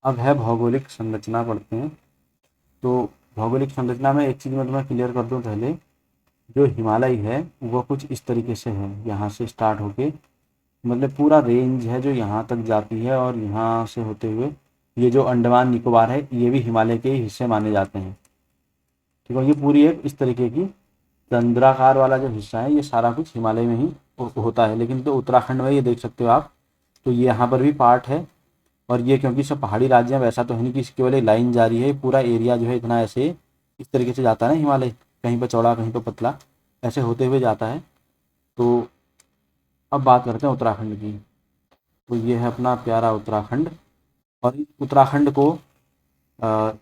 अब है भौगोलिक संरचना पढ़ते हैं। तो भौगोलिक संरचना में एक चीज़ मैं तुम्हें क्लियर कर दूं पहले, जो हिमालय है वो कुछ इस तरीके से है, यहाँ से स्टार्ट होके मतलब पूरा रेंज है जो यहाँ तक जाती है, और यहाँ से होते हुए ये जो अंडमान निकोबार है ये भी हिमालय के ही हिस्से माने जाते हैं। ठीक है, ये पूरी एक इस तरीके की चंद्राकार वाला जो हिस्सा है ये सारा कुछ हिमालय में ही होता है। लेकिन तो उत्तराखंड में ये देख सकते हो आप, तो ये यहाँ पर भी पार्ट है। और ये क्योंकि सब पहाड़ी राज्य हैं, वैसा तो है नहीं कि इसकी केवल एक लाइन जा रही है, पूरा एरिया जो है इतना ऐसे इस तरीके से जाता है ना हिमालय, कहीं पर चौड़ा कहीं पर पतला, ऐसे होते हुए जाता है। तो अब बात करते हैं उत्तराखंड की। तो ये है अपना प्यारा उत्तराखंड। और इस उत्तराखंड को अ,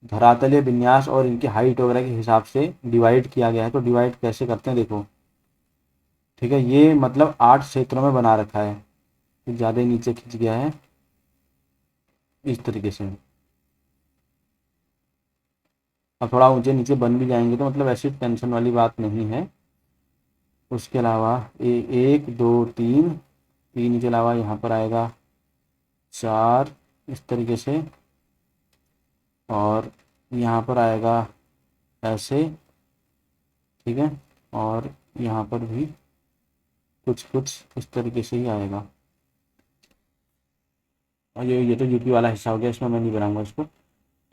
धरातलीय विन्यास और इनकी हाइट वगैरह के हिसाब से डिवाइड किया गया है। तो डिवाइड कैसे करते हैं देखो, ठीक है, ये मतलब 8 क्षेत्रों में बना रखा है, ज़्यादा ही नीचे खिंच गया है इस तरीके से। अब थोड़ा ऊंचे नीचे बन भी जाएंगे तो मतलब ऐसी टेंशन वाली बात नहीं है। उसके अलावा एक दो तीन, तीन के अलावा यहाँ पर आएगा 4 इस तरीके से, और यहाँ पर आएगा ऐसे, ठीक है, और यहाँ पर भी कुछ कुछ इस तरीके से ही आएगा। और ये तो यूपी वाला हिस्सा हो गया, इसमें मैं नहीं बनाऊंगा इसको।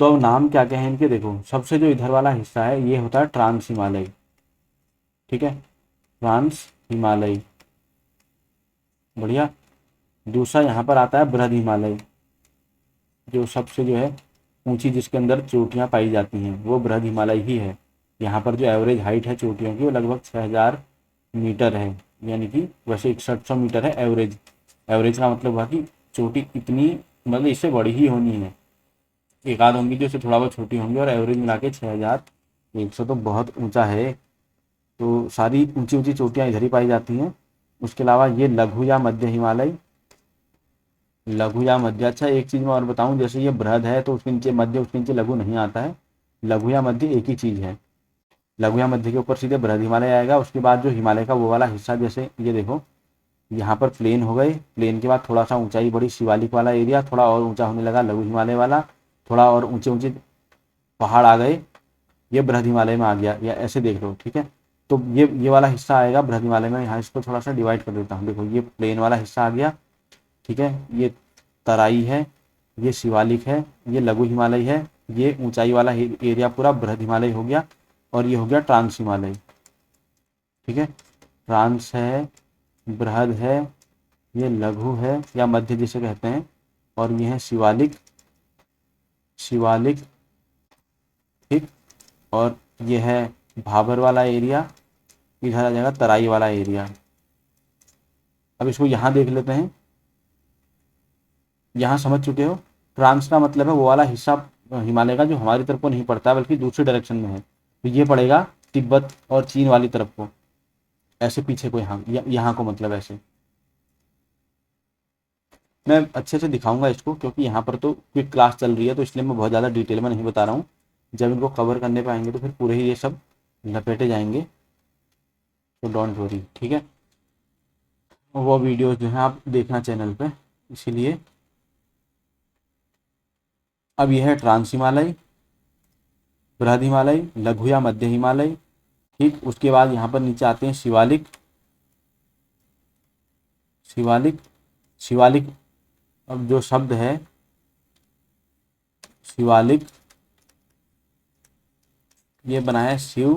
तो अब नाम क्या क्या है इनके देखो, सबसे जो इधर वाला हिस्सा है ये होता है ट्रांस हिमालय, ठीक है, ट्रांस हिमालय, बढ़िया। दूसरा यहाँ पर आता है बृहद हिमालय, जो सबसे जो है ऊंची, जिसके अंदर चोटियाँ पाई जाती हैं वो बृहद हिमालय ही है। यहाँ पर जो एवरेज हाइट है चोटियों की वो लगभग 6000 मीटर है, यानी कि वैसे 6100 मीटर है एवरेज। एवरेज का मतलब हुआ कि चोटी इतनी, मतलब इससे बड़ी ही होनी है, एक आध होंगी जो इससे थोड़ा बहुत छोटी होंगी, और एवरेज मिला के 6100 तो बहुत ऊंचा है। तो सारी ऊंची ऊंची चोटियाँ इधर ही पाई जाती हैं। उसके अलावा ये लघु या मध्य हिमालय, लघु या मध्य, अच्छा एक चीज़ मैं और बताऊं, जैसे ये बृहद है तो उसके नीचे मध्य, उसके नीचे लघु नहीं आता है। लघु या मध्य एक ही चीज़ है। लघु या मध्य के ऊपर सीधे बृहद हिमालय आएगा। उसके बाद जो हिमालय का वो वाला हिस्सा, जैसे ये देखो यहाँ पर प्लेन हो गए, प्लेन के बाद थोड़ा सा ऊंचाई बड़ी शिवालिक वाला एरिया, थोड़ा और ऊंचा होने लगा लघु हिमालय वाला, थोड़ा और ऊंचे ऊंचे पहाड़ आ गए, ये बृहद हिमालय में आ गया, या ऐसे देख लो, ठीक है। तो ये वाला हिस्सा आएगा बृहद हिमालय में। यहाँ इसको थोड़ा सा डिवाइड कर देता हूँ, देखो ये प्लेन वाला हिस्सा आ गया, ठीक है, ये तराई है, ये शिवालिक है, ये लघु हिमालय है, ये ऊंचाई वाला एरिया पूरा बृहद हिमालय हो गया, और ये हो गया ट्रांस हिमालय, ठीक है। ट्रांस है, बृहद है, ये लघु है या मध्य जिसे कहते हैं, और ये है शिवालिक, शिवालिक, ठीक। और ये है भाबर वाला एरिया, इधर आ जाएगा तराई वाला एरिया। अब इसको यहाँ देख लेते हैं, यहाँ समझ चुके हो। ट्रांस का मतलब है वो वाला हिस्सा हिमालय का जो हमारी तरफ को नहीं पड़ता है बल्कि दूसरी डायरेक्शन में है, तो ये पड़ेगा तिब्बत और चीन वाली तरफ को, ऐसे पीछे को, यहाँ को, मतलब ऐसे। मैं अच्छे से दिखाऊंगा इसको क्योंकि यहाँ पर तो क्विक क्लास चल रही है, तो इसलिए मैं बहुत ज़्यादा डिटेल में नहीं बता रहा हूँ। जब इनको कवर करने पे आएंगे तो फिर पूरे ही ये सब लपेटे जाएंगे, तो डोंट वरी, ठीक है। वो वीडियोस जो है आप देखना चैनल पे, इसीलिए। अब यह है ट्रांस हिमालय, बृहद हिमालय, लघु या मध्य हिमालय, ठीक। उसके बाद यहाँ पर नीचे आते हैं शिवालिक, शिवालिक, शिवालिक। अब जो शब्द है शिवालिक, ये बना है शिव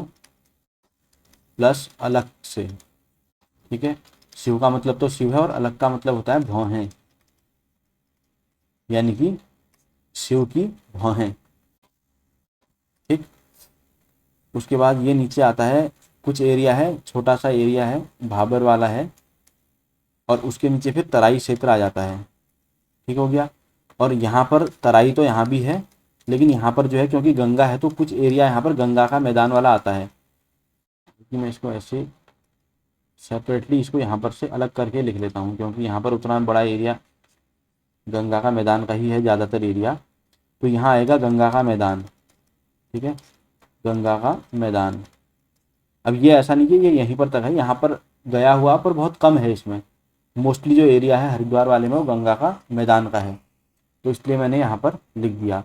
प्लस अलग से, ठीक है। शिव का मतलब तो शिव है, और अलग का मतलब होता है भौहें, यानी कि शिव की भौहें, ठीक। उसके बाद ये नीचे आता है, कुछ एरिया है, छोटा सा एरिया है, भाबर वाला है, और उसके नीचे फिर तराई क्षेत्र आ जाता है, ठीक हो गया। और यहाँ पर तराई तो यहाँ भी है, लेकिन यहाँ पर जो है क्योंकि गंगा है तो कुछ एरिया यहाँ पर गंगा का मैदान वाला आता है, क्योंकि मैं इसको ऐसे सेपरेटली इसको यहाँ पर से अलग करके लिख लेता हूँ, क्योंकि यहाँ पर उतना बड़ा एरिया गंगा का मैदान का ही है ज़्यादातर एरिया। तो यहाँ आएगा गंगा का मैदान, ठीक है, गंगा का मैदान। अब ये ऐसा नहीं कि ये यहीं पर तक है, यहाँ पर गया हुआ पर बहुत कम है, इसमें मोस्टली जो एरिया है हरिद्वार वाले में वो गंगा का मैदान का है। तो इसलिए मैंने यहाँ पर लिख दिया।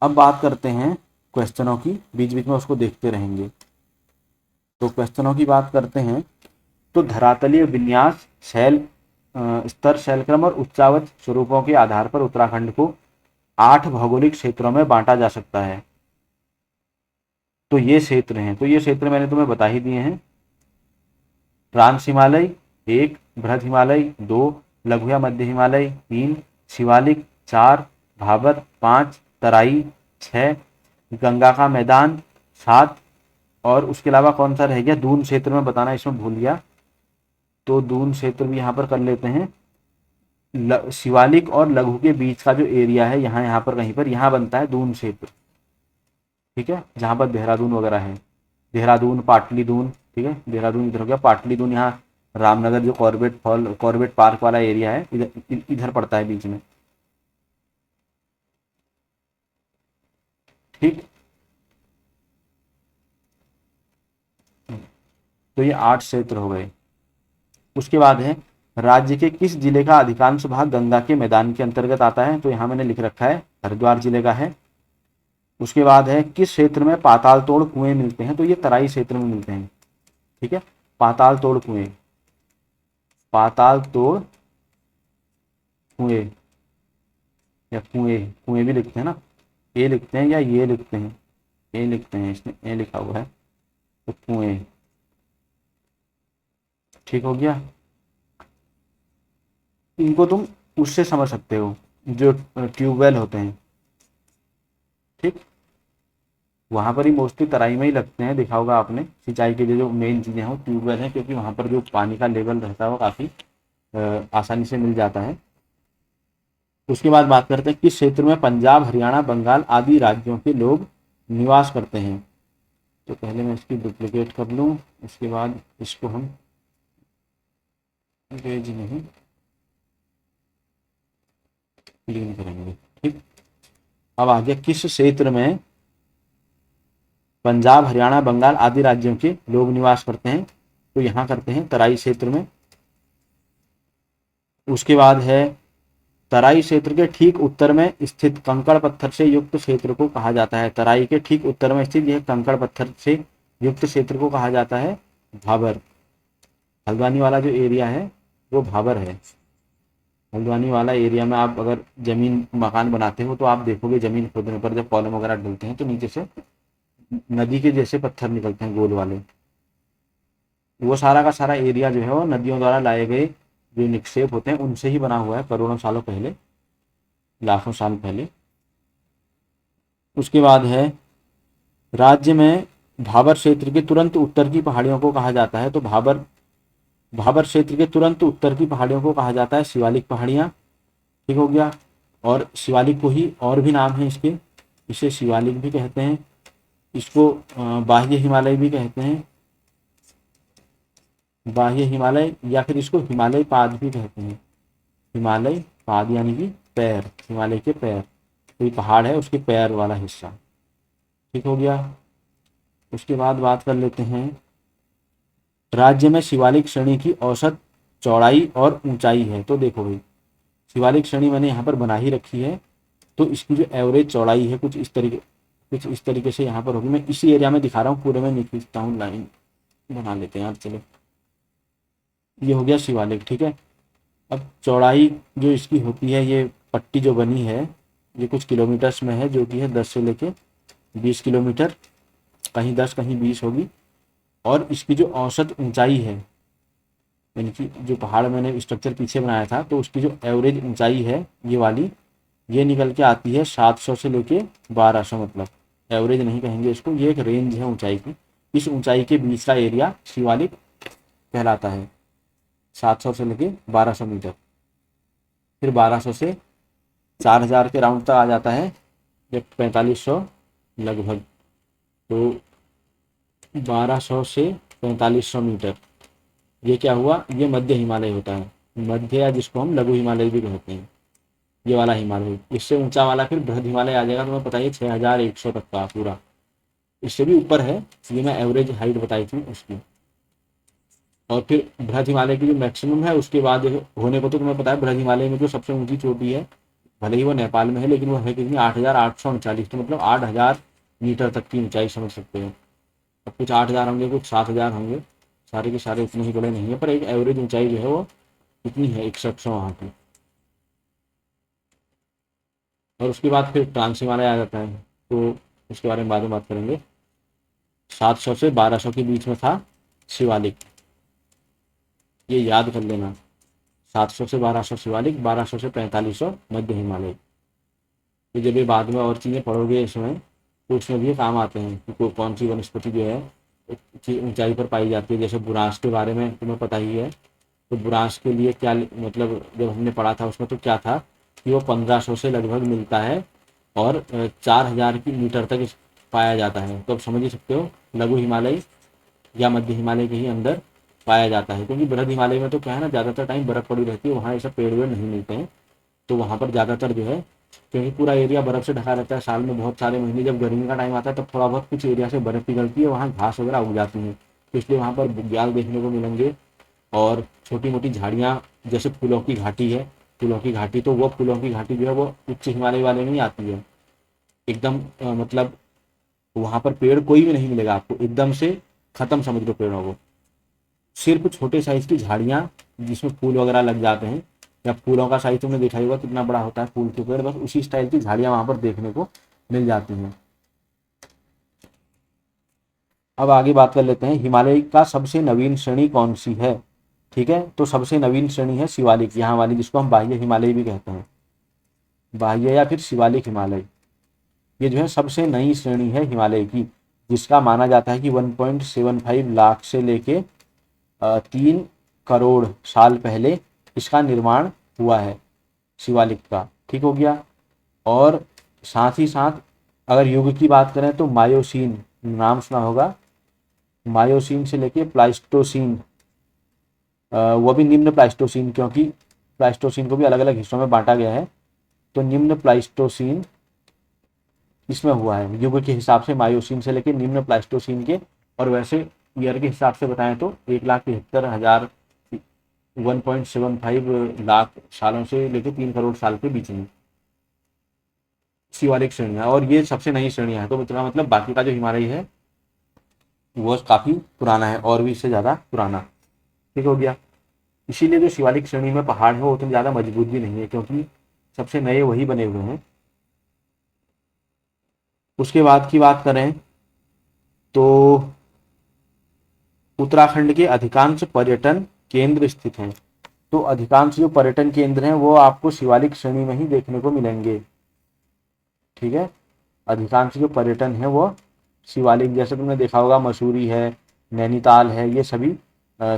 अब बात करते हैं क्वेश्चनों की, बीच बीच में उसको देखते रहेंगे। तो क्वेश्चनों की बात करते हैं। तो धरातलीय विन्यास, शैल स्तर, शैलक्रम और उच्चावच स्वरूपों के आधार पर उत्तराखंड को 8 भौगोलिक क्षेत्रों में बांटा जा सकता है। तो ये क्षेत्र हैं, तो ये क्षेत्र मैंने तुम्हें बता ही दिए हैं। ट्रांस हिमालय 1, बृहद हिमालय 2, लघु या मध्य हिमालय 3, शिवालिक 4, भाबर 5, तराई 6, गंगा का मैदान 7, और उसके अलावा कौन सा रह गया, दून क्षेत्र में बताना इसमें भूल गया, तो दून क्षेत्र भी यहाँ पर कर लेते हैं। शिवालिक और लघु के बीच का जो एरिया है, यहाँ पर कहीं पर यहाँ बनता है दून क्षेत्र, ठीक है, जहाँ पर देहरादून वगैरह है, देहरादून, पाटली दून, ठीक है, देहरादून इधर हो गया, पाटली दून यहाँ रामनगर जो कॉर्बेट पार्क वाला एरिया है, इधर इधर पड़ता है बीच में, ठीक। तो ये 8 क्षेत्र हो गए। उसके बाद है राज्य के किस जिले का अधिकांश भाग गंगा के मैदान के अंतर्गत आता है, तो यहाँ मैंने लिख रखा है हरिद्वार जिले का है। उसके बाद है किस क्षेत्र में पाताल तोड़ कुएं मिलते हैं, तो ये तराई क्षेत्र में मिलते हैं, ठीक है, पाताल तोड़ कुएं, पाताल तोड़ कुएं या कुएं, कुएं भी लिखते हैं ना, ए लिखते हैं या ये लिखते हैं, ए लिखते हैं, इसमें ए लिखा हुआ है, तो कुएं, ठीक हो गया। इनको तुम उससे समझ सकते हो जो ट्यूबवेल होते हैं, ठीक, वहाँ पर ही मोस्टली तराई में ही लगते हैं, देखा होगा आपने, सिंचाई के लिए जो मेन चीज़ें हैं वो ट्यूबवेल हैं, क्योंकि वहाँ पर जो पानी का लेवल रहता है वो काफ़ी आसानी से मिल जाता है। उसके बाद बात करते हैं किस क्षेत्र में पंजाब, हरियाणा, बंगाल आदि राज्यों के लोग निवास करते हैं, तो पहले मैं इसकी डुप्लीकेट कर लूँ, उसके बाद इसको हम पेज नहीं क्लीन करेंगे, ठीक। अब आगे किस क्षेत्र में पंजाब, हरियाणा, बंगाल आदि राज्यों के लोग निवास करते हैं, तो यहाँ करते हैं तराई क्षेत्र में। उसके बाद है तराई क्षेत्र के ठीक उत्तर में स्थित कंकड़ पत्थर से युक्त क्षेत्र को कहा जाता है, तराई के ठीक उत्तर में स्थित यह कंकड़ पत्थर से युक्त क्षेत्र को कहा जाता है भाबर। हल्द्वानी वाला जो एरिया है वो भाबर है। हल्द्वानी वाला एरिया में आप अगर जमीन मकान बनाते हो तो आप देखोगे जमीन खोदने पर जब कॉलम वगैरह डलते हैं तो नीचे से नदी के जैसे पत्थर निकलते हैं गोल वाले, वो सारा का सारा एरिया जो है वो नदियों द्वारा लाए गए जो निक्षेप होते हैं उनसे ही बना हुआ है, करोड़ों सालों पहले, लाखों साल पहले। उसके बाद है राज्य में भाबर क्षेत्र के तुरंत उत्तर की पहाड़ियों को कहा जाता है, तो भाबर क्षेत्र के तुरंत उत्तर की पहाड़ियों को कहा जाता है शिवालिक पहाड़ियाँ, ठीक हो गया। और शिवालिक को ही और भी नाम है इसके, इसे शिवालिक भी कहते हैं, इसको बाह्य हिमालय भी कहते हैं, बाह्य हिमालय, या फिर इसको हिमालय पाद भी कहते हैं, हिमालय पाद यानी कि पैर, हिमालय के पैर, कोई पहाड़ है उसके पैर वाला हिस्सा, ठीक हो गया। उसके बाद बात कर लेते हैं राज्य में शिवालिक श्रेणी की औसत चौड़ाई और ऊंचाई है, तो देखो भाई शिवालिक श्रेणी मैंने यहाँ पर बना ही रखी है, तो इसकी जो एवरेज चौड़ाई है कुछ इस तरीके से यहाँ पर होगी। मैं इसी एरिया में दिखा रहा हूँ, पूरे में नहीं खींचता हूँ, लाइन बना लेते हैं यार, चलो ये हो गया शिवालिक, ठीक है। अब चौड़ाई जो इसकी होती है, ये पट्टी जो बनी है ये कुछ किलोमीटर्स में है, जो कि है 10 से लेके 20 किलोमीटर, कहीं 10 कहीं 20 होगी। और इसकी जो औसत ऊंचाई है, यानी कि जो पहाड़ मैंने स्ट्रक्चर पीछे बनाया था तो उसकी जो एवरेज ऊंचाई है ये वाली, ये निकल के आती है 700 से लेके 1200, मतलब एवरेज नहीं कहेंगे इसको, ये एक रेंज है ऊंचाई की। इस ऊंचाई के बीच का एरिया शिवालिक कहलाता है, 700 से लेके 1200 मीटर। फिर 1200 से 4000 के राउंड तक आ जाता है, जब 4500 लगभग, तो 1200 से 4500 मीटर, ये क्या हुआ, ये मध्य हिमालय होता है, मध्य या जिसको हम लघु हिमालय भी कहते हैं, ये वाला हिमालय। इससे ऊंचा वाला फिर बृहद हिमालय आ जाएगा, तुम्हें पता है 6100 तक का पूरा, इससे भी ऊपर है, ये मैं एवरेज हाइट बताई थी उसकी। और फिर बृहद हिमालय की जो मैक्सिमम है उसके बाद होने को, तो तुम्हें पता है बृहद हिमालय में जो सबसे ऊंची चोटी है भले ही वो नेपाल में है, लेकिन वो है कितनी, 8,839, तो मतलब 8,000 मीटर तक की ऊंचाई समझ सकते हैं। अब कुछ 8,000 होंगे, कुछ 7,000 होंगे, सारे के सारे इतने ही बड़े नहीं है, पर एक एवरेज ऊंचाई जो है वो कितनी है, 6100 वहाँ की। और उसके बाद फिर ट्रांस हिमालय आ जाता है, तो उसके बारे में बाद में बात करेंगे। 700 से 1200 के बीच में था शिवालिक, ये याद कर लेना। 700 से 1200 शिवालिक, 1200 से 4500 मध्य हिमालय। तो जब ये बाद में और चीज़ें पढ़ोगे इसमें, तो उसमें भी ये काम आते हैं कि कौन सी वनस्पति जो है ऊंचाई पर पाई जाती है। जैसे बुरांश के बारे में तुम्हें पता ही है, तो बुरांश के लिए क्या, मतलब जब हमने पढ़ा था उसमें तो क्या था कि वो 1500 से लगभग मिलता है, और 4,000 की मीटर तक पाया जाता है। तो अब समझ ही सकते हो, लघु हिमालय या मध्य हिमालय के ही अंदर पाया जाता है। क्योंकि बृहद हिमालय में तो क्या है ना, ज़्यादातर टाइम बर्फ़ पड़ी रहती है, वहाँ ये सब पेड़ वेड़ नहीं मिलते हैं। तो वहाँ पर ज़्यादातर जो है, क्योंकि पूरा एरिया बर्फ़ से ढका रहता है, साल में बहुत सारे महीने, जब गर्मी का टाइम आता है तब थोड़ा बहुत कुछ एरिया से बर्फ़ पिघलती है, वहाँ घास वगैरह उग जाती हैं, तो इसलिए वहाँ पर बुग्याल देखने को मिलेंगे। और छोटी मोटी झाड़ियाँ, जैसे फूलों की घाटी है, फूलों की घाटी, तो वो फूलों की घाटी जो है वो उच्च हिमालय वाले में ही आती है। एकदम मतलब वहाँ पर पेड़ कोई भी नहीं मिलेगा आपको, एकदम से खत्म समझ लो पेड़ों को। सिर्फ छोटे साइज की झाड़ियाँ जिसमें फूल वगैरह लग जाते हैं, या फूलों का साइज तुमने देखा ही होगा कितना बड़ा होता है फूल के पेड़, बस उसी स्टाइल की झाड़ियाँ वहाँ पर देखने को मिल जाती हैं। अब आगे बात कर लेते हैं, हिमालय का सबसे नवीन श्रेणी कौन सी है। ठीक है, तो सबसे नवीन श्रेणी है शिवालिक, यहाँ वाली, जिसको हम बाह्य हिमालय भी कहते हैं, बाह्य या फिर शिवालिक हिमालय। ये जो है सबसे नई श्रेणी है हिमालय की, जिसका माना जाता है कि 1.75 लाख से लेके 3 करोड़ साल पहले इसका निर्माण हुआ है, शिवालिक का। ठीक हो गया। और साथ ही साथ अगर युग की बात करें तो मायोसीन, नाम सुना होगा, मायोसीन से लेके प्लाइस्टोसीन, वो भी निम्न प्लाइस्टोसीन, क्योंकि प्लाइस्टोसीन को भी अलग अलग हिस्सों में बांटा गया है। तो निम्न प्लाइस्टोसीन इसमें हुआ है युग के हिसाब से, मायोसीन से लेके निम्न प्लाइस्टोसीन के। और वैसे ईयर के हिसाब से बताएं तो 1,73,000, 1.75 लाख सालों से लेकर 3 करोड़ साल के बीच में शिवालिक श्रेणियाँ। और ये सबसे नई श्रेणियाँ है, तो इतना मतलब बाकी का जो हिमालय है वो काफ़ी पुराना है, और भी इससे ज़्यादा पुराना। ठीक हो गया। इसीलिए जो शिवालिक श्रेणी में पहाड़ है वो उतने ज़्यादा मजबूत भी नहीं है, क्योंकि सबसे नए वही बने हुए हैं। उसके बाद की बात करें तो उत्तराखंड के अधिकांश पर्यटन केंद्र स्थित हैं। तो अधिकांश जो पर्यटन केंद्र हैं वो आपको शिवालिक श्रेणी में ही देखने को मिलेंगे। ठीक है, अधिकांश जो पर्यटन है वो शिवालिक, जैसे तुमने देखा होगा मसूरी है, नैनीताल है, ये सभी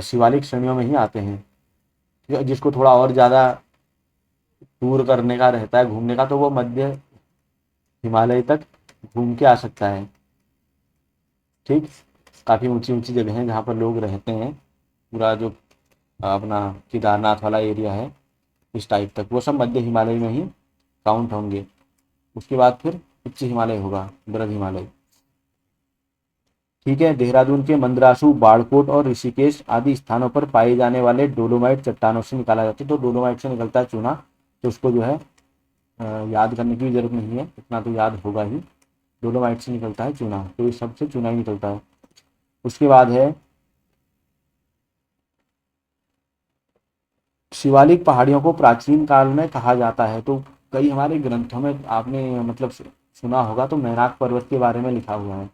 शिवालिक श्रेणियों में ही आते हैं। जिसको थोड़ा और ज़्यादा टूर करने का रहता है, घूमने का, तो वो मध्य हिमालय तक घूम के आ सकता है। ठीक, काफ़ी ऊंची ऊंची जगह हैं जहाँ पर लोग रहते हैं, पूरा जो अपना केदारनाथ वाला एरिया है, इस टाइप तक वो सब मध्य हिमालय में ही काउंट होंगे। उसके बाद फिर उच्च हिमालय होगा, बृहद हिमालय। ठीक है, देहरादून के मंदरासू, बाड़कोट और ऋषिकेश आदि स्थानों पर पाए जाने वाले डोलोमाइट चट्टानों से निकाला जाता है। तो डोलोमाइट से निकलता है चूना, तो उसको जो है याद करने की भी जरूरत नहीं है, इतना तो याद होगा ही। डोलोमाइट से निकलता है चूना, तो इस सबसे चूना ही निकलता है। उसके बाद है शिवालिक पहाड़ियों को प्राचीन काल में कहा जाता है। तो कई हमारे ग्रंथों में आपने मतलब सुना होगा, तो मैनाक पर्वत के बारे में लिखा हुआ है,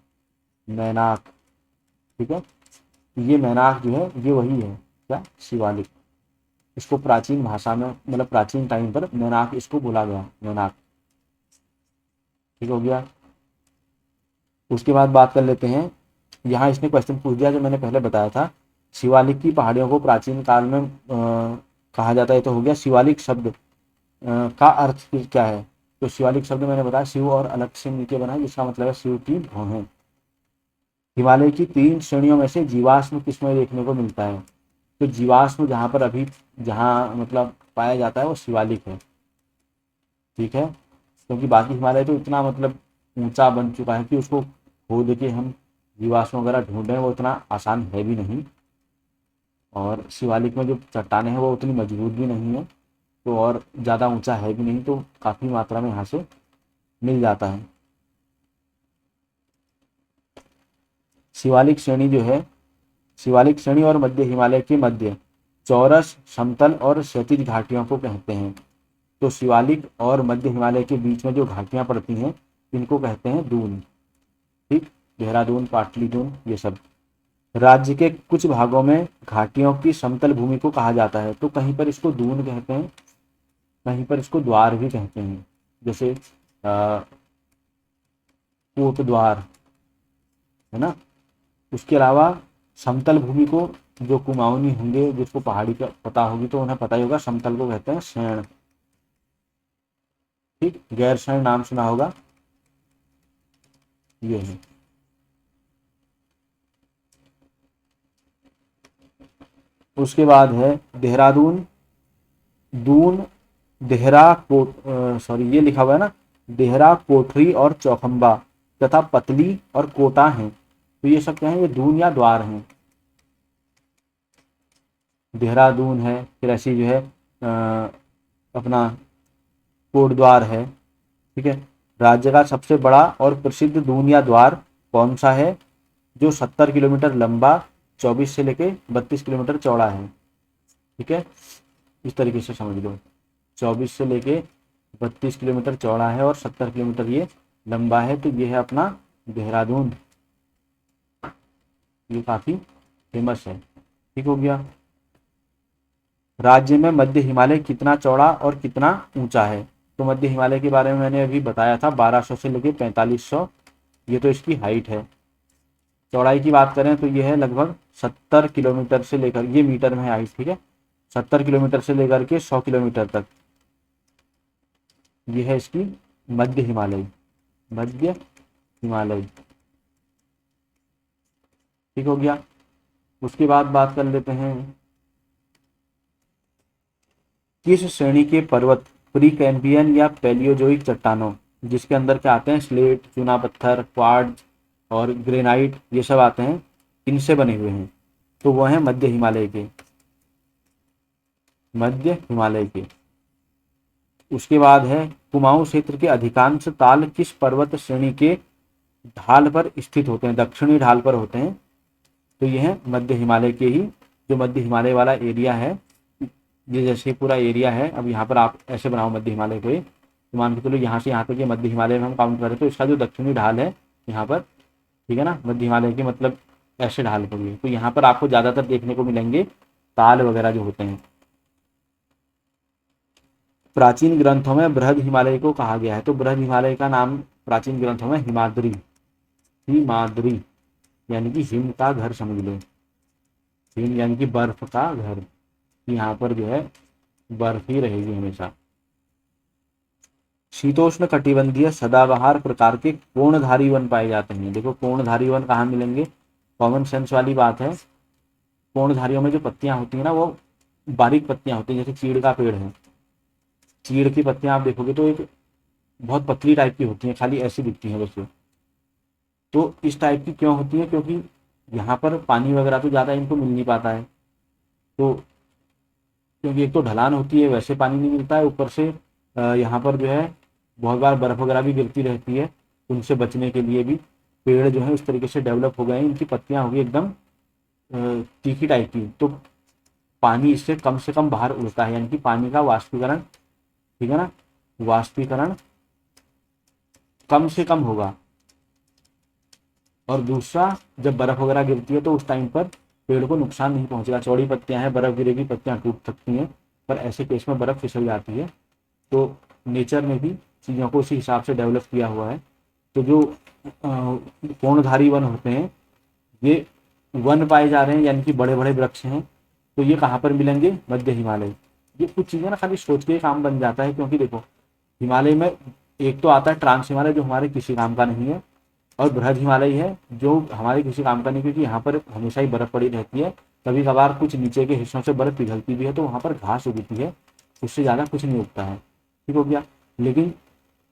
मैनाक। ठीक है, ये मैनाक जो है ये वही है क्या, शिवालिक। इसको प्राचीन भाषा में, मतलब प्राचीन टाइम पर मैनाक इसको बोला गया, मैनाक। ठीक हो गया। उसके बाद बात कर लेते हैं, यहाँ इसने क्वेश्चन पूछ दिया जो मैंने पहले बताया था, शिवालिक की पहाड़ियों को प्राचीन काल में कहा जाता है। तो हो गया शिवालिक शब्द का अर्थ क्या है। तो शिवालिक शब्द मैंने बताया शिव और अलग से मिलकर बना है, जिसका मतलब है शिव की भौहें। हिमालय की 3 श्रेणियों में से जीवाश्म किसमें देखने को मिलता है। तो जीवाश्म जहाँ पर अभी, जहाँ मतलब पाया जाता है वो शिवालिक है। ठीक है, क्योंकि बाकी हिमालय तो इतना मतलब ऊंचा बन चुका है कि उसको खोद के हम जीवाश्म वगैरह ढूंढें वो इतना आसान है भी नहीं। और शिवालिक में जो चट्टानें हैं वो उतनी मजबूत भी नहीं है, तो और ज़्यादा ऊंचा है भी नहीं, तो काफ़ी मात्रा में यहाँ से मिल जाता है। शिवालिक श्रेणी जो है, शिवालिक श्रेणी और मध्य हिमालय के मध्य चौरस, समतल और क्षैतिज घाटियों को कहते हैं। तो शिवालिक और मध्य हिमालय के बीच में जो घाटियां पड़ती हैं इनको कहते हैं दून। ठीक, देहरादून, पाटली दून, ये सब। राज्य के कुछ भागों में घाटियों की समतल भूमि को कहा जाता है, तो कहीं पर इसको दून कहते हैं, कहीं पर इसको द्वार भी कहते हैं। जैसे कोट द्वार है ना। उसके अलावा समतल भूमि को जो कुमाऊनी होंगे, जिसको पहाड़ी का पता होगी तो उन्हें पता ही होगा, समतल को कहते हैं शैण। ठीक, गैरसैंण नाम सुना होगा, ये है। उसके बाद है देहरादून, दून, देहरा कोट, सॉरी ये लिखा हुआ है ना, देहरा, कोठरी और चौखंबा तथा पतली और कोटा हैं। तो ये सब क्या है, ये दून या द्वार हैं। देहरादून है, फिर ऐसी जो है अपना कोट द्वार है। ठीक है। राज्य का सबसे बड़ा और प्रसिद्ध दून या द्वार कौन सा है, जो 70 किलोमीटर लंबा, 24 से लेके 32 किलोमीटर चौड़ा है। ठीक है, इस तरीके से समझ लो, 24 से लेके 32 किलोमीटर चौड़ा है और 70 किलोमीटर ये लंबा है। तो ये है अपना देहरादून, ये काफ़ी फेमस है। ठीक हो गया। राज्य में मध्य हिमालय कितना चौड़ा और कितना ऊंचा है, तो मध्य हिमालय के बारे में मैंने अभी बताया था, 1200 से लेके 4500, ये तो इसकी हाइट है। चौड़ाई की बात करें तो ये है लगभग 70 किलोमीटर से लेकर, ये मीटर में है हाइट, ठीक है, 70 किलोमीटर से लेकर के 100 किलोमीटर तक, ये है इसकी मध्य हिमालय, मध्य हिमालय। ठीक हो गया। उसके बाद बात कर लेते हैं किस श्रेणी के पर्वत प्री कैम्बियन या पैलियोजोइक चट्टानों, जिसके अंदर क्या आते हैं, स्लेट, चूना पत्थर, क्वार्ट्ज और ग्रेनाइट, ये सब आते हैं, इनसे बने हुए हैं। तो वो हैं मध्य हिमालय के, मध्य हिमालय के। उसके बाद है कुमाऊं क्षेत्र के अधिकांश ताल किस पर्वत श्रेणी के ढाल पर स्थित होते हैं, दक्षिणी ढाल पर होते हैं। तो ये है मध्य हिमालय के ही, जो मध्य हिमालय वाला एरिया है, ये जैसे पूरा एरिया है। अब यहाँ पर आप ऐसे बनाओ मध्य हिमालय को, तो मान के चलो यहाँ से यहाँ तक ये मध्य हिमालय में हम काउंट करें तो इसका जो दक्षिणी ढाल है यहाँ पर, ठीक है ना, मध्य हिमालय के मतलब ऐसे ढाल पर हुए, तो यहाँ पर आपको ज़्यादातर देखने को मिलेंगे ताल वगैरह जो होते हैं। प्राचीन ग्रंथों में बृहद हिमालय को कहा गया है, तो बृहद हिमालय का नाम प्राचीन ग्रंथों में हिमाद्री, हिमाद्री यानी कि हिम का घर समझ लो, हिम यानी कि बर्फ का घर, यहाँ पर जो है बर्फ ही रहेगी हमेशा। शीतोष्ण कटिबंधीय सदाबहार प्रकार के कोणधारी वन पाए जाते हैं। देखो कोणधारी वन कहाँ मिलेंगे, कॉमन सेंस वाली बात है, कोणधारियों में जो पत्तियां होती हैं ना वो बारीक पत्तियां होती हैं, जैसे चीड़ का पेड़ है, चीड़ की पत्तियां आप देखोगे तो एक बहुत पतली टाइप की होती हैं, खाली ऐसी दिखती हैं बस। तो इस टाइप की क्यों होती है, क्योंकि यहाँ पर पानी वगैरह तो ज़्यादा इनको मिल नहीं पाता है, तो क्योंकि एक तो ढलान होती है, वैसे पानी नहीं मिलता है, ऊपर से यहाँ पर जो है बहुत बार बर्फ़ वगैरह भी गिरती रहती है, उनसे बचने के लिए भी पेड़ जो है इस तरीके से डेवलप हो गए हैं, इनकी पत्तियाँ होगी एकदम तीखी टाइप की, तो पानी इससे कम बाहर उड़ता है, यानी कि पानी का वाष्पीकरण, ठीक है ना, वाष्पीकरण कम से कम होगा। और दूसरा, जब बर्फ़ वगैरह गिरती है तो उस टाइम पर पेड़ को नुकसान नहीं पहुंचेगा, चौड़ी पत्तियां हैं, बर्फ़ गिरेगी, पत्तियां टूट सकती हैं, पर ऐसे केस में बर्फ़ फिसल जाती है। तो नेचर ने भी चीज़ों को उसी हिसाब से डेवलप किया हुआ है। तो जो कोणधारी वन होते हैं, ये वन पाए जा रहे हैं, यानी कि बड़े बड़े वृक्ष हैं, तो ये कहाँ पर मिलेंगे, मध्य हिमालय। ये कुछ चीज़ें ना खाली सोच के काम बन जाता है, क्योंकि देखो हिमालय में एक तो आता है ट्रांस हिमालय जो हमारे किसी काम का नहीं है, और बृहद हिमालय है जो हमारे किसी काम का नहीं, क्योंकि यहाँ पर हमेशा ही बर्फ़ पड़ी रहती है, कभी कभार कुछ नीचे के हिस्सों से बर्फ़ पिघलती भी है, तो वहाँ पर घास उगती है, उससे ज़्यादा कुछ नहीं उगता है। ठीक हो गया। लेकिन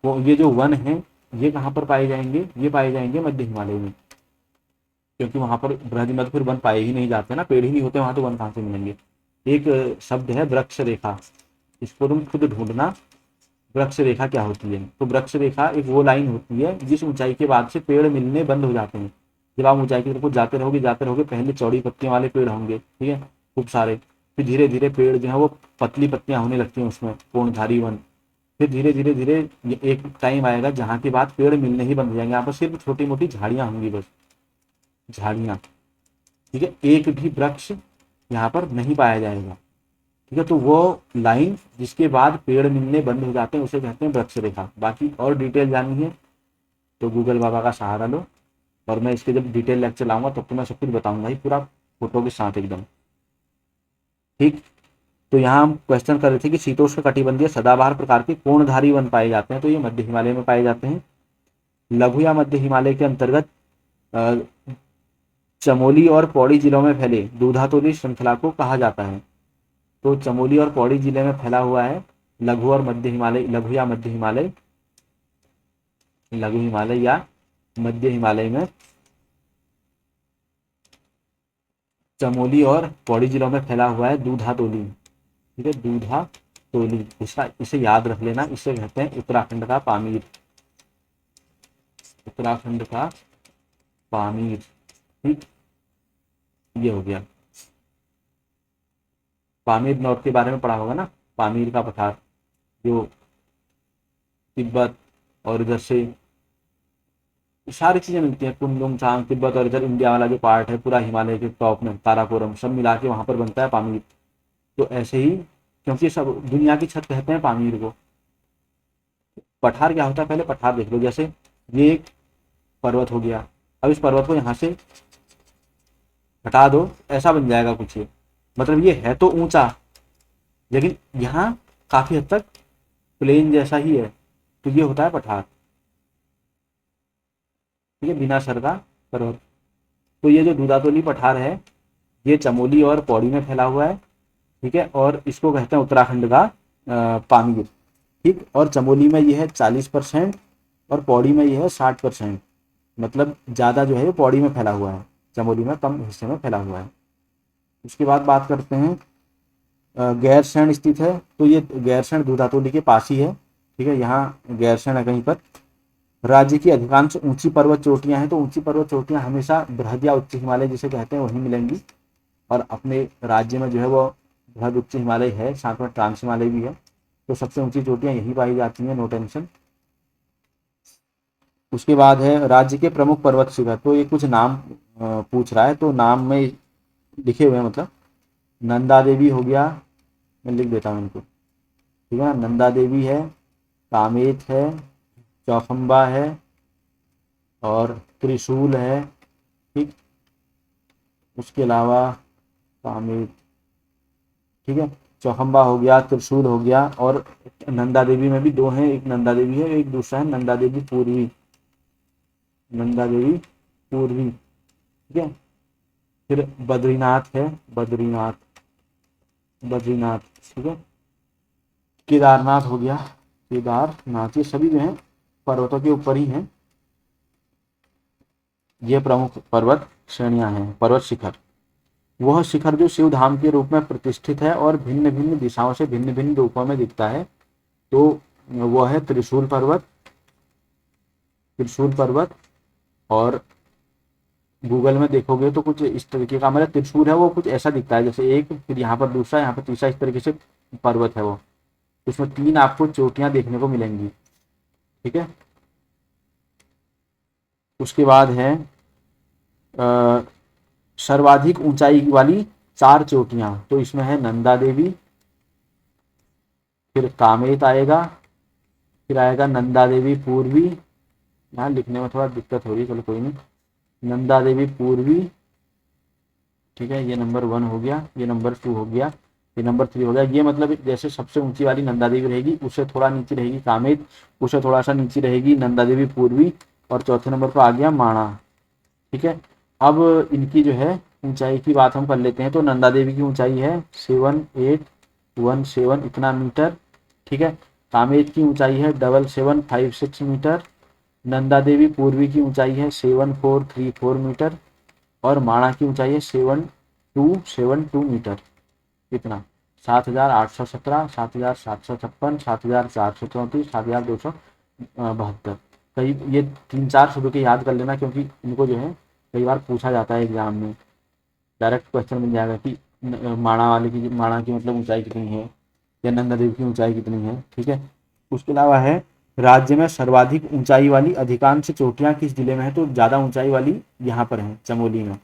वो ये जो वन है ये कहाँ पर पाए जाएंगे, ये पाए जाएंगे मध्य हिमालय में, क्योंकि वहाँ पर बृहद हिमालय फिर वन पाए ही नहीं जाते ना, पेड़ ही नहीं होते वहाँ, तो वन कहाँ से मिलेंगे। एक शब्द है वृक्ष रेखा, इसको तुम खुद ढूंढना वृक्ष रेखा क्या होती है। तो वृक्ष रेखा एक वो लाइन होती है जिस ऊंचाई के बाद से पेड़ मिलने बंद हो जाते हैं। जब आप ऊंचाई की तरफ जाते रहोगे पहले चौड़ी पत्तियों वाले पेड़ होंगे, ठीक है, खूब सारे। फिर धीरे धीरे पेड़ जो है वो पतली पत्तियां होने लगती हैं उसमें, पूर्णधारी वन। फिर धीरे धीरे धीरे ये एक टाइम आएगा जहाँ के बाद पेड़ मिलने ही बंद हो जाएंगे, यहाँ पर सिर्फ छोटी मोटी झाड़ियां होंगी, बस झाड़ियां, ठीक है। एक भी वृक्ष यहाँ पर नहीं पाया जाएगा, ठीक है। तो वो लाइन जिसके बाद पेड़ मिलने बंद हो जाते हैं उसे कहते हैं वृक्ष रेखा। बाकी और डिटेल जाननी है तो गूगल बाबा का सहारा लो, और मैं इसके जब डिटेल लेक्चर लाऊंगा तब तो मैं सब कुछ बताऊंगा ही, पूरा फोटो के साथ एकदम, ठीक। तो यहाँ हम क्वेश्चन कर रहे थे कि शीतोष्ण कटिबंधीय सदाबहार प्रकार के कोणधारी वन पाए जाते हैं, तो ये मध्य हिमालय में पाए जाते हैं। लघु या मध्य हिमालय के अंतर्गत चमोली और पौड़ी जिलों में फैले दूधातोली श्रृंखला को कहा जाता है। तो चमोली और पौड़ी जिले में फैला हुआ है लघु और मध्य हिमालय, लघु या मध्य हिमालय, लघु हिमालय या मध्य हिमालय में चमोली और पौड़ी जिलों में फैला हुआ है दूधातोली, ठीक है, दूधातोली। इसे याद रख लेना, इसे कहते हैं उत्तराखंड का पामीर, उत्तराखंड का पामीर, ठीक। ये हो गया। पामीर नॉर्थ के बारे में पढ़ा होगा ना, पामीर का पठार जो तिब्बत और इधर से सारी चीजें मिलती हैं, कुंदुम चांग तिब्बत, और इधर इंडिया वाला जो पार्ट है पूरा हिमालय के टॉप में काराकोरम सब मिला के वहां पर बनता है पामीर। तो ऐसे ही, क्योंकि सब दुनिया की छत कहते हैं पामीर को। पठार क्या होता है पहले पठार देख लो, जैसे ये एक पर्वत हो गया, अब इस पर्वत को यहाँ से हटा दो, ऐसा बन जाएगा कुछ। ये मतलब ये है तो ऊंचा, लेकिन यहाँ काफी हद तक प्लेन जैसा ही है, तो ये होता है पठार, ठीक है, बिना सर का पर्वत। तो ये जो दूधातोली पठार है ये चमोली और पौड़ी में फैला हुआ है, ठीक है, और इसको कहते हैं उत्तराखंड का पामीर, ठीक। और चमोली में ये है 40% और पौड़ी में ये है 60%, मतलब ज़्यादा जो है वो पौड़ी में फैला हुआ है, चमोली में कम हिस्से में फैला हुआ है। उसके बाद बात करते हैं गैरसैंण स्थित है, तो ये गैरसैंण दूधातोली के पास ही है, ठीक है, यहाँ गैरसैंण है कहीं पर। राज्य की अधिकांश ऊंची पर्वत चोटियां हैं, तो ऊंची पर्वत चोटियां हमेशा बृहद या उच्च हिमालय जिसे कहते हैं वहीं मिलेंगी, और अपने राज्य में जो है वो बृहद उच्च हिमालय है, साथ में ट्रांस हिमालय भी है, तो सबसे ऊंची चोटियां यही पाई जाती हैं, नो टेंशन। उसके बाद है राज्य के प्रमुख पर्वत शिखर, तो ये कुछ नाम पूछ रहा है, तो नाम में लिखे हुए हैं, मतलब नंदा देवी हो गया, मैं लिख देता हूँ इनको, ठीक है ना, नंदा देवी है, कामेत है, चौखंबा है और त्रिशूल है, ठीक। उसके अलावा कामेत, ठीक है, चौखंबा हो गया, त्रिशूल हो गया, और नंदा देवी में भी दो हैं, एक नंदा देवी है, एक दूसरा है नंदा देवी पूर्वी, नंदा देवी पूर्वी, ठीक है। फिर बद्रीनाथ है, बद्रीनाथ, बद्रीनाथ, ठीक है। केदारनाथ हो गया, केदारनाथ, ये सभी जो है पर्वतों के ऊपर ही हैं, ये प्रमुख पर्वत श्रेणियां हैं, पर्वत शिखर। वह शिखर जो शिव धाम के रूप में प्रतिष्ठित है और भिन्न भिन्न दिशाओं से भिन्न भिन्न रूपों में दिखता है, तो वह है त्रिशूल पर्वत, त्रिशूल पर्वत। और गूगल में देखोगे तो कुछ इस तरीके का, मतलब त्रिशूल है वो कुछ ऐसा दिखता है, जैसे एक, फिर यहाँ पर दूसरा, यहाँ पर तीसरा, इस तरीके से पर्वत है वो, उसमें 3 आपको चोटियां देखने को मिलेंगी, ठीक है। उसके बाद है सर्वाधिक ऊंचाई वाली 4 चोटियां, तो इसमें है नंदा देवी, फिर कामेत आएगा, फिर आएगा नंदा देवी पूर्वी, यहाँ लिखने में थोड़ा दिक्कत हो रही है, चलो कोई नहीं, नंदा देवी पूर्वी, ठीक है, ये नंबर 1 हो गया, ये नंबर 2 हो गया, ये नंबर 3 हो गया। ये मतलब जैसे सबसे ऊंची वाली नंदा देवी रहेगी, उससे थोड़ा नीचे रहेगी कामेत, उससे थोड़ा सा नीचे रहेगी नंदा देवी पूर्वी, और चौथे नंबर पर आ गया माणा, ठीक है। अब इनकी जो है ऊंचाई की बात हम कर लेते हैं, तो नंदा देवी की ऊंचाई है 7817 इतना मीटर, ठीक है। कामेत की ऊंचाई है 7756 मीटर, नंदा देवी पूर्वी की ऊंचाई है 7434 मीटर, और माणा की ऊंचाई है 7272 मीटर, इतना 7,817, 7,756, 7,434, 7,272। कई ये 3-4 सुबह के याद कर लेना, क्योंकि इनको जो है कई बार पूछा जाता है एग्जाम में। डायरेक्ट क्वेश्चन मिल जाएगा कि माणा की मतलब ऊंचाई कितनी है, या नंदा देवी की ऊंचाई कितनी है। ठीक है। उसके अलावा है, राज्य में सर्वाधिक ऊंचाई वाली अधिकांश चोटियां किस जिले में है? तो ज्यादा ऊंचाई वाली यहाँ पर है, चमोली में।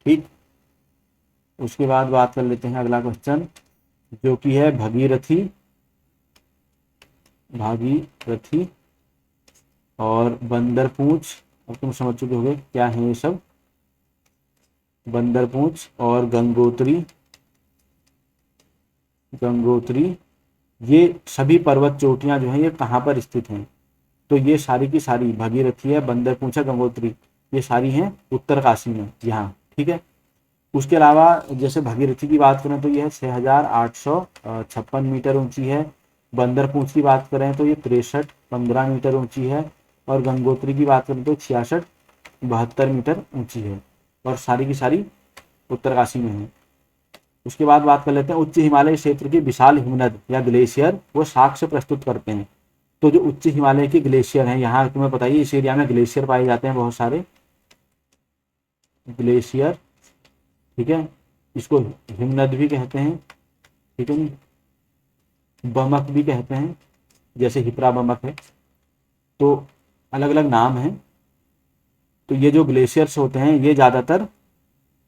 ठीक। उसके बाद बात कर लेते हैं अगला क्वेश्चन, जो कि है भगीरथी, भागीरथी और बंदरपूंछ। अब तुम समझ चुके होगे क्या है ये सब। बंदरपूंछ और गंगोत्री, गंगोत्री ये सभी पर्वत चोटियां जो हैं ये कहाँ पर स्थित हैं? तो ये सारी की सारी, भागीरथी है, बंदरपूंछ है, गंगोत्री, ये सारी हैं उत्तरकाशी में यहाँ। ठीक है। उसके अलावा जैसे भगीरथी की बात करें तो यह 6,856 मीटर ऊंची है। बंदरपूंछ की बात करें तो ये 63-15 मीटर ऊंची है। और गंगोत्री की बात करें तो 66-72 मीटर ऊंची है। और सारी की सारी उत्तरकाशी में है। उसके बाद बात कर लेते हैं उच्च हिमालय क्षेत्र की विशाल हिमनद या ग्लेशियर वो साक्ष्य प्रस्तुत करते हैं। तो जो उच्च हिमालय के ग्लेशियर हैं, यहाँ तुम्हें पता ही इस एरिया में ग्लेशियर पाए जाते हैं, बहुत सारे ग्लेशियर। ठीक है। इसको हिमनद भी कहते हैं। ठीक है नहीं, बमक भी कहते हैं, जैसे हिप्रा बमक है। तो अलग अलग नाम हैं। तो ये जो ग्लेशियर्स होते हैं ये ज़्यादातर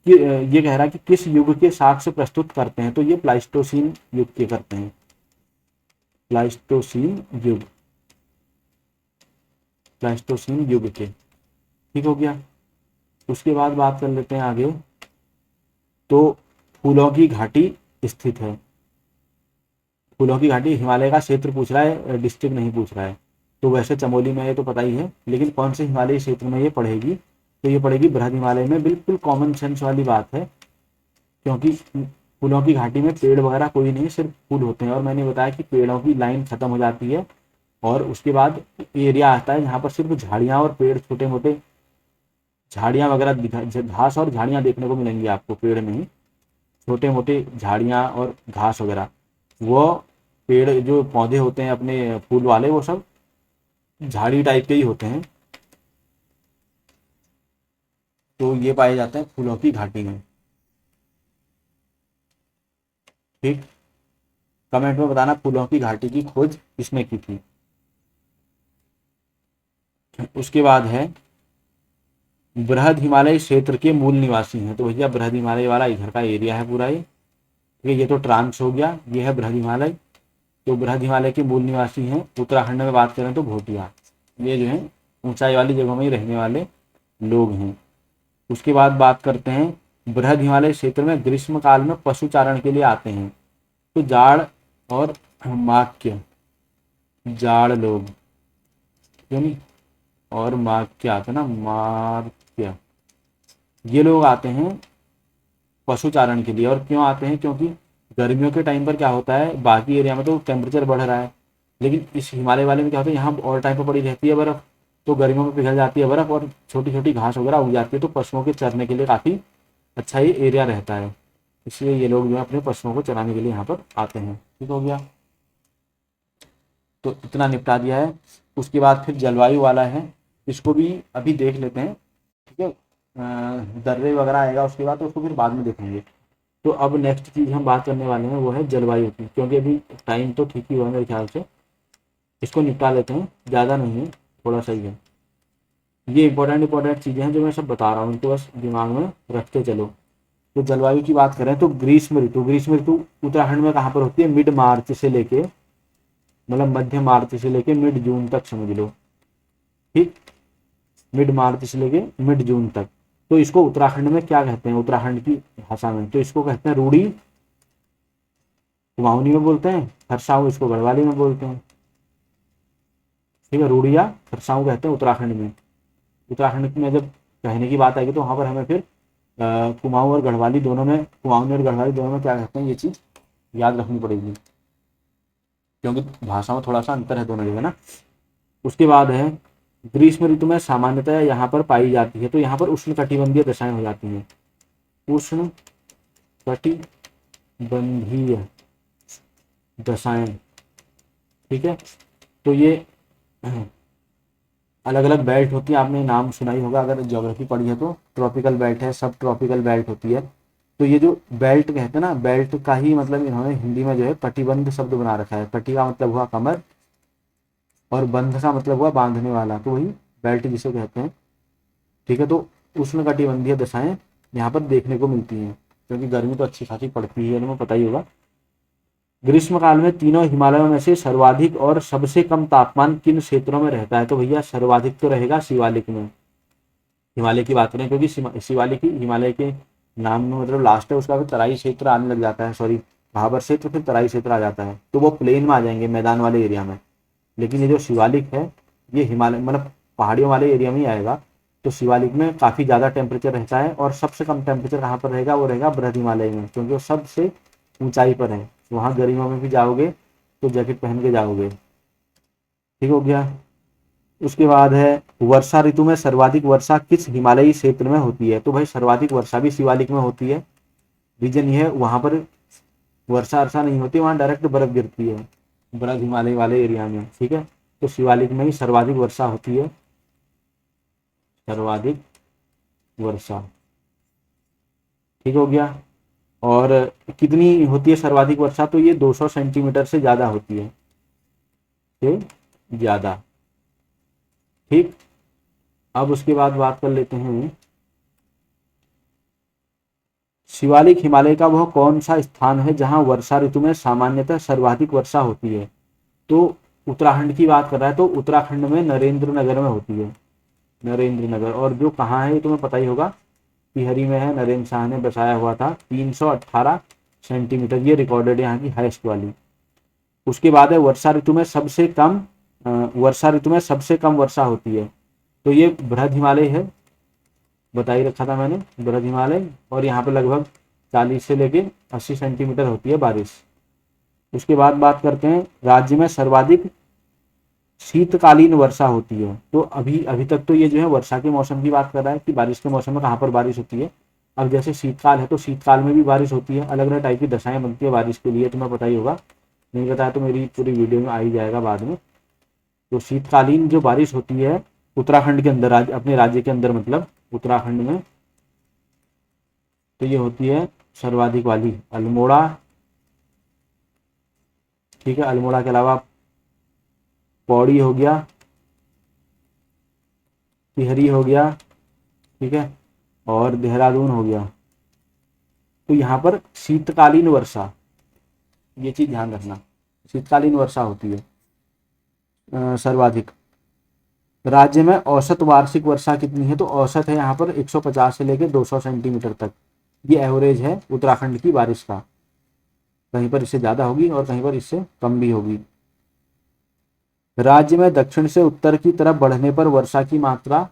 ये कह रहा है कि किस युग के साक्ष्य प्रस्तुत करते हैं? तो ये प्लाइस्टोसीन युग के करते हैं, प्लाइस्टोसीन युग, प्लाइस्टोसीन युग के। ठीक हो गया। उसके बाद बात कर लेते हैं आगे, तो फूलों की घाटी स्थित है। फूलों की घाटी हिमालय का क्षेत्र पूछ रहा है, डिस्ट्रिक्ट नहीं पूछ रहा है। तो वैसे चमोली में ये तो पता ही है, लेकिन कौन से हिमालयी क्षेत्र में ये पड़ेगी? तो ये पड़ेगी बृहद हिमालय में। बिल्कुल कॉमन सेंस वाली बात है, क्योंकि फूलों की घाटी में पेड़ वगैरह कोई नहीं, सिर्फ फूल होते हैं। और मैंने बताया कि पेड़ों की लाइन खत्म हो जाती है और उसके बाद एरिया आता है जहाँ पर सिर्फ झाड़ियाँ और पेड़, छोटे मोटे झाड़ियाँ वगैरह, घास और झाड़ियाँ देखने को मिलेंगी आपको पेड़ में ही। छोटे मोटे झाड़ियाँ और घास वगैरह, वो पेड़ जो पौधे होते हैं अपने फूल वाले, वो सब झाड़ी टाइप के ही होते हैं। तो ये पाए जाते हैं फूलों की घाटी में। ठीक। कमेंट में बताना फूलों की घाटी की खोज किसने की थी। उसके बाद है बृहद हिमालय क्षेत्र के मूल निवासी हैं। तो भैया बृहद हिमालय वाला इधर का एरिया है पूरा ये। ठीक है। ये तो ट्रांस हो गया, ये है बृहद हिमालय। तो बृहद हिमालय के मूल निवासी हैं उत्तराखंड में बात करें तो भोटिया, ये जो है ऊंचाई वाली जगहों में ही रहने वाले लोग हैं। उसके बाद बात करते हैं बृहद हिमालय क्षेत्र में ग्रीष्म काल में पशुचारण के लिए आते हैं। तो जाड़ और माक्य, जाड़ लोग, क्यों नहीं, और माक्य आते ना, मार्क्य, ये लोग आते हैं पशुचारण के लिए। और क्यों आते हैं? क्योंकि गर्मियों के टाइम पर क्या होता है, बाकी एरिया में तो टेम्परेचर बढ़ रहा है, लेकिन इस हिमालय वाले में क्या होता है, यहाँ और टाइम पर पड़ी रहती है बर्फ। तो गर्मियों में पिघल जाती है बर्फ और छोटी छोटी घास वगैरह उग जाती है। तो पशुओं के चरने के लिए काफ़ी अच्छा ही एरिया रहता है। इसलिए ये लोग जो है अपने पशुओं को चराने के लिए यहाँ पर आते हैं। ठीक हो गया। तो इतना निपटा दिया है। उसके बाद फिर जलवायु वाला है, इसको भी अभी देख लेते हैं। ठीक है। दर्रे वगैरह आएगा उसके बाद, तो उसको फिर बाद में देखेंगे। तो अब नेक्स्ट चीज़ हम बात करने वाले हैं वो है जलवायु की, क्योंकि अभी टाइम तो ठीक ही हुआ है मेरे ख्याल से। इसको निपटा लेते हैं, ज़्यादा नहीं है, थोड़ा सा ही है। ये इंपॉर्टेंट चीज़ें हैं जो मैं सब बता रहा हूँ, इनको बस दिमाग में रखते चलो। तो जलवायु की बात करें तो ग्रीष्म ऋतु, ग्रीष्म ऋतु उत्तराखंड में कहाँ पर होती है? मिड मार्च से लेके, मतलब मध्य मार्च से लेके मिड जून तक समझ लो। ठीक। मिड मार्च से लेके मिड जून तक। तो इसको उत्तराखंड में क्या कहते हैं? उत्तराखंड की भाषा में तो इसको कहते हैं रूड़ी, कुमाऊनी में बोलते हैं, खरसाऊ इसको गढ़वाली में बोलते हैं। ठीक है। रूड़िया खरसाऊ कहते हैं उत्तराखंड में। उत्तराखंड में जब कहने की बात आएगी तो वहाँ पर हमें फिर कुमाऊं और गढ़वाली दोनों में, कुमाऊनी और गढ़वाली दोनों में क्या कहते हैं, ये चीज़ याद रखनी पड़ेगी, क्योंकि भाषा में थोड़ा सा अंतर है दोनों जगह ना। उसके बाद है ग्रीष्म ऋतु में सामान्यतः यहाँ पर पाई जाती है। तो यहाँ पर उष्ण कटिबंधीय दशाएं हो जाती हैं, उष्ण बंधीय दशाएं, ठीक है। तो ये अलग अलग बेल्ट होती है, आपने नाम सुना ही होगा अगर ज्योग्राफी पढ़ी है तो। ट्रॉपिकल बेल्ट है, सब ट्रॉपिकल बेल्ट होती है। तो ये जो बेल्ट कहते हैं ना, बेल्ट का ही मतलब इन्होंने हिंदी में जो है कटिबंध शब्द बना रखा है। कटी का मतलब हुआ कमर और बंध का मतलब हुआ बांधने वाला, तो वही बेल्ट जिसे कहते हैं, ठीक है। तो उष्णकटिबंधीय दशाएं यहाँ पर देखने को मिलती हैं, क्योंकि गर्मी तो अच्छी खासी पड़ती है, तुम्हें पता ही होगा। ग्रीष्म काल में तीनों हिमालयों में से सर्वाधिक और सबसे कम तापमान किन क्षेत्रों में रहता है? तो भैया सर्वाधिक तो रहेगा शिवालिक में। हिमालय की बात करें, क्योंकि शिवालिक ही हिमालय के नाम में मतलब लास्ट है, उसका फिर तराई क्षेत्र आने लग जाता है, सॉरी भाबर क्षेत्र, फिर तराई क्षेत्र आ जाता है, तो वो प्लेन में आ जाएंगे, मैदान वाले एरिया में। लेकिन ये जो शिवालिक है ये हिमालय मतलब पहाड़ियों वाले एरिया में ही आएगा। तो शिवालिक में काफ़ी ज़्यादा टेम्परेचर रहता है, और सबसे कम टेम्परेचर कहाँ पर रहेगा? वो रहेगा बृहद हिमालय में, क्योंकि वो सबसे ऊंचाई पर है। वहाँ गर्मियों में भी जाओगे तो जैकेट पहन के जाओगे, ठीक हो गया। उसके बाद है वर्षा ऋतु में सर्वाधिक वर्षा किस हिमालयी क्षेत्र में होती है? तो भाई सर्वाधिक वर्षा भी शिवालिक में होती है। रीजन ये है वहाँ पर वर्षा वर्षा नहीं होती, वहाँ डायरेक्ट बर्फ गिरती है, बड़ा हिमालय वाले एरिया में, ठीक है। तो शिवालिक में ही सर्वाधिक वर्षा होती है, सर्वाधिक वर्षा, ठीक हो गया। और कितनी होती है सर्वाधिक वर्षा? तो ये 200 सेंटीमीटर से ज़्यादा होती है, से ज़्यादा, ठीक। अब उसके बाद बात कर लेते हैं शिवालिक हिमालय का वह कौन सा स्थान है जहां वर्षा ऋतु में सामान्यतः सर्वाधिक वर्षा होती है? तो उत्तराखंड की बात कर रहा है, तो उत्तराखंड में नरेंद्र नगर में होती है, नरेंद्र नगर। और जो कहाँ है ये तुम्हें पता ही होगा, टिहरी में है, नरेंद्र शाह ने बसाया हुआ था। 318 सेंटीमीटर ये रिकॉर्डेड है यहाँ की हाईएस्ट वाली। उसके बाद है वर्षा ऋतु में सबसे कम वर्षा ऋतु में सबसे कम वर्षा होती है, तो ये बृहद हिमालय है, बता ही रखा था मैंने, बृहद हिमालय। और यहाँ पे लगभग 40 से लेके 80 सेंटीमीटर होती है बारिश। उसके बाद बात करते हैं राज्य में सर्वाधिक शीतकालीन वर्षा होती है। तो अभी अभी तक तो ये जो है वर्षा के मौसम की बात कर रहा है कि बारिश के मौसम में कहाँ पर बारिश होती है। अब जैसे शीतकाल है तो शीतकाल में भी बारिश होती है, अलग अलग टाइप की दशाएं बनती है बारिश के लिए, तुम्हें पता ही होगा। नहीं पता है तो मेरी पूरी वीडियो में आ ही जाएगा बाद में। तो शीतकालीन जो बारिश होती है उत्तराखंड के अंदर, अपने राज्य के अंदर मतलब उत्तराखंड में, तो ये होती है सर्वाधिक वाली अल्मोड़ा, ठीक है। अल्मोड़ा के अलावा पौड़ी हो गया, टिहरी हो गया, ठीक है, और देहरादून हो गया। तो यहाँ पर शीतकालीन वर्षा, ये चीज ध्यान रखना, शीतकालीन वर्षा होती है सर्वाधिक। राज्य में औसत वार्षिक वर्षा कितनी है? तो औसत है यहाँ पर 150 से लेकर 200 सेंटीमीटर तक, ये एवरेज है उत्तराखंड की बारिश का। कहीं पर इससे ज़्यादा होगी और कहीं पर इससे कम भी होगी। राज्य में दक्षिण से उत्तर की तरफ बढ़ने पर वर्षा की मात्रा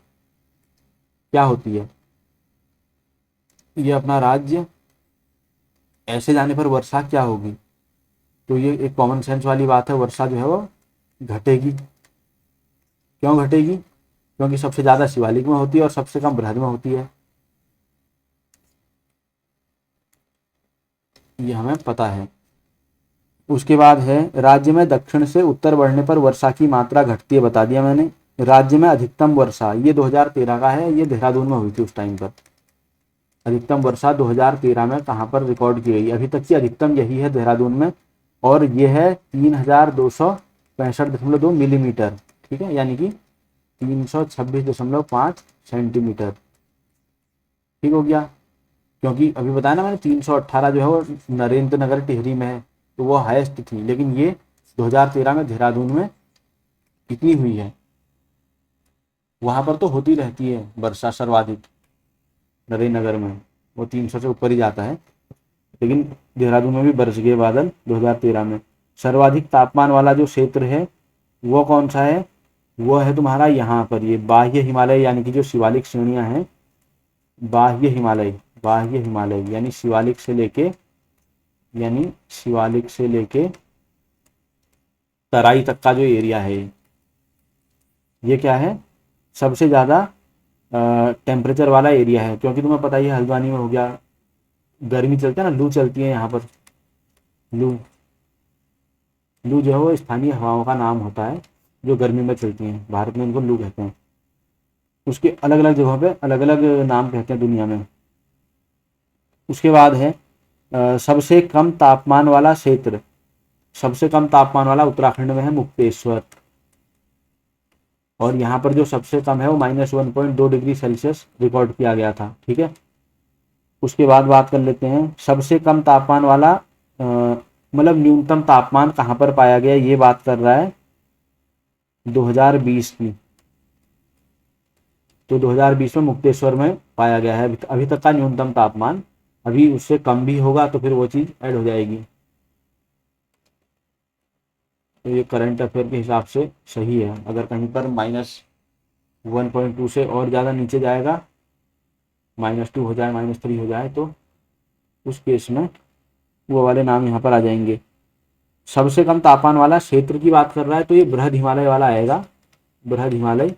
क्या होती है? ये अपना राज्य ऐसे जाने पर वर्षा क्या होगी? तो ये एक कॉमन सेंस वाली बात है, वर्षा जो है वो घटेगी। क्यों घटेगी? क्योंकि सबसे ज़्यादा शिवालिक में होती है और सबसे कम बृहद में होती है, ये हमें पता है। उसके बाद है राज्य में दक्षिण से उत्तर बढ़ने पर वर्षा की मात्रा घटती है, बता दिया मैंने। राज्य में अधिकतम वर्षा ये 2013 का है, ये देहरादून में हुई थी उस टाइम पर। अधिकतम वर्षा 2013 में कहाँ पर रिकॉर्ड की गई? अभी तक की अधिकतम यही है देहरादून में, और ये है 3265.2 मिलीमीटर, ठीक है, यानी कि 326.5 सेंटीमीटर, ठीक हो गया। क्योंकि अभी बताया ना मैंने 318 जो है वो नरेंद्र नगर टिहरी में है, तो वो हाईएस्ट थी, लेकिन ये 2013 में देहरादून में कितनी हुई है? वहां पर तो होती रहती है वर्षा सर्वाधिक, नरेंद्र नगर में वो 300 से ऊपर ही जाता है, लेकिन देहरादून में भी बरस गए बादल 2013 में। सर्वाधिक तापमान वाला जो क्षेत्र है वो कौन सा है? वो है तुम्हारा यहाँ पर ये बाह्य हिमालय, यानी कि जो शिवालिक श्रेणियां हैं, बाह्य हिमालय, बाह्य हिमालय यानी शिवालिक से लेके, यानी शिवालिक से लेके तराई तक का जो एरिया है, ये क्या है? सबसे ज़्यादा टेम्परेचर वाला एरिया है, क्योंकि तुम्हें पता ही है हल्द्वानी में हो गया, गर्मी चलती है ना, लू चलती है यहाँ पर, लू, लू जो है वो स्थानीय हवाओं का नाम होता है जो गर्मी में चलती हैं। भारत में उनको लू कहते हैं। उसके अलग अलग जगहों पे अलग अलग नाम कहते हैं दुनिया में। उसके बाद है सबसे कम तापमान वाला क्षेत्र। सबसे कम तापमान वाला उत्तराखंड में है मुक्तेश्वर, और यहाँ पर जो सबसे कम है वो -1.2 डिग्री सेल्सियस रिकॉर्ड किया गया था। ठीक है। उसके बाद बात कर लेते हैं सबसे कम तापमान वाला मतलब न्यूनतम तापमान कहाँ पर पाया गया, ये बात कर रहा है 2020 की। तो 2020 में मुक्तेश्वर में पाया गया है अभी तक का न्यूनतम तापमान। अभी उससे कम भी होगा तो फिर वो चीज़ ऐड हो जाएगी। तो ये करंट अफेयर के हिसाब से सही है। अगर कहीं पर -1.2 से और ज़्यादा नीचे जाएगा, -2 हो जाए, -3 हो जाए, तो उस केस में वो वाले नाम यहाँ पर आ जाएंगे। सबसे कम तापमान वाला क्षेत्र की बात कर रहा है तो ये बृहद हिमालय वाला आएगा। बृहद हिमालय,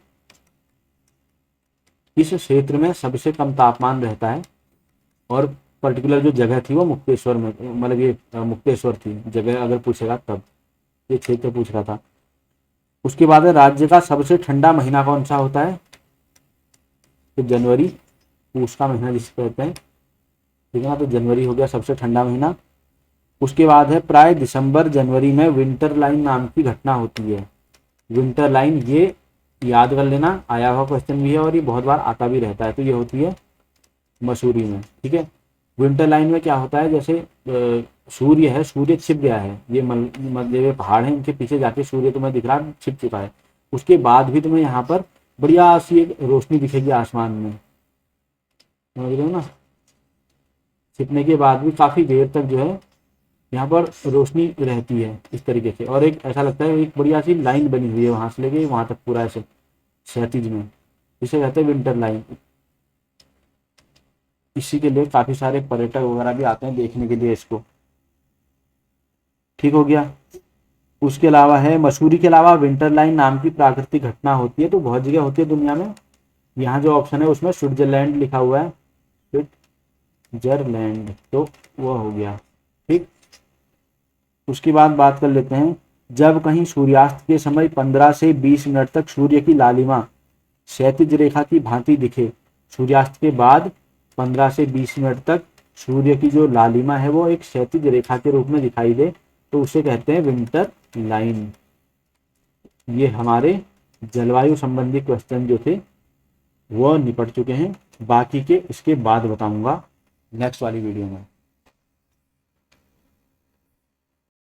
इस क्षेत्र में सबसे कम तापमान रहता है, और पर्टिकुलर जो जगह थी वो मुक्तेश्वर में, मतलब ये मुक्तेश्वर थी जगह, अगर पूछेगा तब। ये क्षेत्र पूछ रहा था। उसके बाद है राज्य का सबसे ठंडा महीना कौन सा होता है, तो जनवरी, पूष का महीना जिसको कहते हैं। ठीक है ना, तो जनवरी हो गया सबसे ठंडा महीना। उसके बाद है प्राय दिसंबर जनवरी में विंटर लाइन नाम की घटना होती है। विंटर लाइन, ये याद कर लेना, आया हुआ क्वेश्चन भी है और ये बहुत बार आता भी रहता है। तो ये होती है मसूरी में। ठीक है। विंटर लाइन में क्या होता है, जैसे सूर्य है, सूर्य छिप गया है, ये मतलब पहाड़ है, इनके पीछे जाके सूर्य तुम्हें दिख रहा है, छिप चुका है। उसके बाद भी तुम्हें यहाँ पर बढ़िया सी एक रोशनी दिखेगी आसमान में, समझ रहे हो ना। छिपने के बाद भी काफी देर तक जो है यहाँ पर रोशनी रहती है इस तरीके से, और एक ऐसा लगता है एक बढ़िया सी लाइन बनी हुई है वहां से लेके वहां तक पूरा ऐसे क्षैतिज में, इसे कहते हैं विंटर लाइन। इसी के लिए काफी सारे पर्यटक वगैरह भी आते हैं देखने के लिए इसको। ठीक हो गया। उसके अलावा है मसूरी के अलावा विंटर लाइन नाम की प्राकृतिक घटना होती है, तो बहुत जगह होती है दुनिया में। यहाँ जो ऑप्शन है उसमें स्विट्जरलैंड लिखा हुआ है, स्विट्जरलैंड, तो वो हो गया। ठीक। उसके बाद बात कर लेते हैं जब कहीं सूर्यास्त के समय 15 से 20 मिनट तक सूर्य की लालिमा क्षैतिज रेखा की भांति दिखे। सूर्यास्त के बाद 15 से 20 मिनट तक सूर्य की जो लालिमा है वो एक क्षैतिज रेखा के रूप में दिखाई दे, तो उसे कहते हैं विंटर लाइन। ये हमारे जलवायु संबंधी क्वेश्चन जो थे वो निपट चुके हैं। बाकी के इसके बाद बताऊंगा नेक्स्ट वाली वीडियो में।